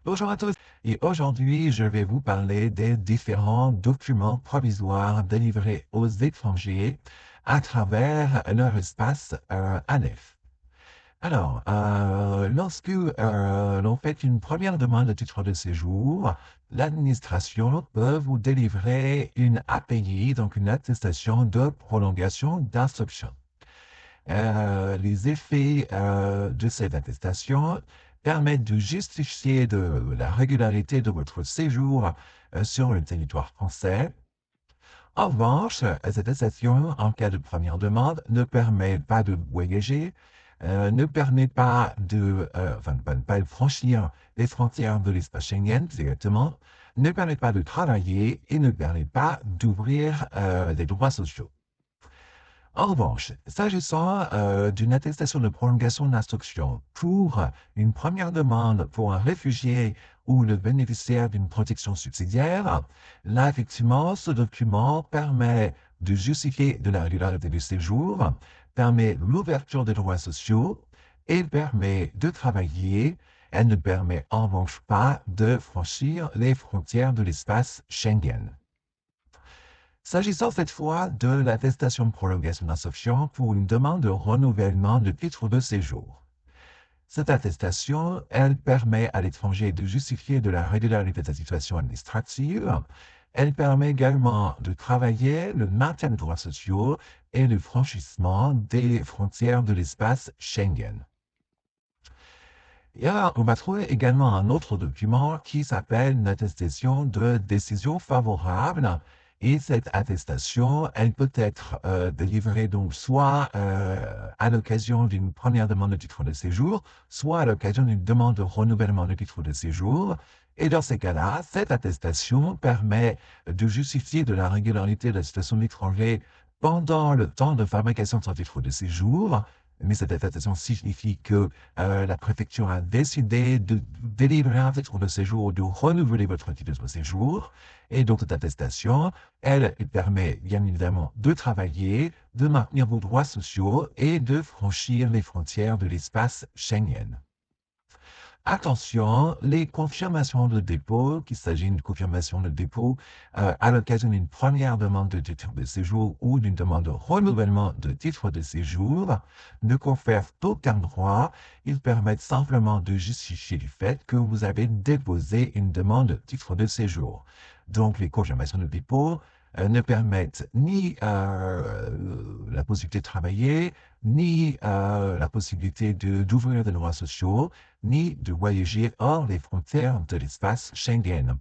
Bonjour à tous, et aujourd'hui je vais vous parler des différents documents provisoires délivrés aux étrangers à travers leur espace ANEF. Alors, lorsque l'on fait une première demande de titre de séjour, l'administration peut vous délivrer une API, donc une attestation de prolongation d'instruction. Les effets de cette attestation permettent de justifier de la régularité de votre séjour sur le territoire français. En revanche, cette attestation, en cas de première demande, ne permet pas de voyager, ne permet pas ne pas de franchir les frontières de l'espace Schengen directement, ne permet pas de travailler et ne permet pas d'ouvrir des droits sociaux. En revanche, s'agissant d'une attestation de prolongation d'instruction pour une première demande pour un réfugié ou le bénéficiaire d'une protection subsidiaire, là, effectivement, ce document permet de justifier de la régularité du séjour, permet l'ouverture des droits sociaux et permet de travailler. Elle ne permet en revanche pas de franchir les frontières de l'espace Schengen. S'agissant cette fois de l'attestation de prolongation d'instruction pour une demande de renouvellement de titre de séjour. Cette attestation, elle permet à l'étranger de justifier de la régularité de sa situation administrative. Elle permet également de travailler le maintien des droits sociaux et le franchissement des frontières de l'espace Schengen. On va trouver également un autre document qui s'appelle une attestation de décision favorable. Et cette attestation, elle peut être délivrée donc soit à l'occasion d'une première demande de titre de séjour, soit à l'occasion d'une demande de renouvellement de titre de séjour. Et dans ces cas-là, cette attestation permet de justifier de la régularité de la situation de l'étranger pendant le temps de fabrication de son titre de séjour. Mais cette attestation signifie que la préfecture a décidé de délivrer un titre de séjour, de renouveler votre titre de séjour. Et donc, cette attestation, elle permet bien évidemment de travailler, de maintenir vos droits sociaux et de franchir les frontières de l'espace Schengen. Attention, les confirmations de dépôt, qu'il s'agit d'une confirmation de dépôt à l'occasion d'une première demande de titre de séjour ou d'une demande de renouvellement de titre de séjour, ne confèrent aucun droit. Ils permettent simplement de justifier le fait que vous avez déposé une demande de titre de séjour. Donc, les confirmations de dépôt ne permettent ni la possibilité de travailler, ni la possibilité d'ouvrir des droits sociaux, ni de voyager hors les frontières de l'espace Schengen.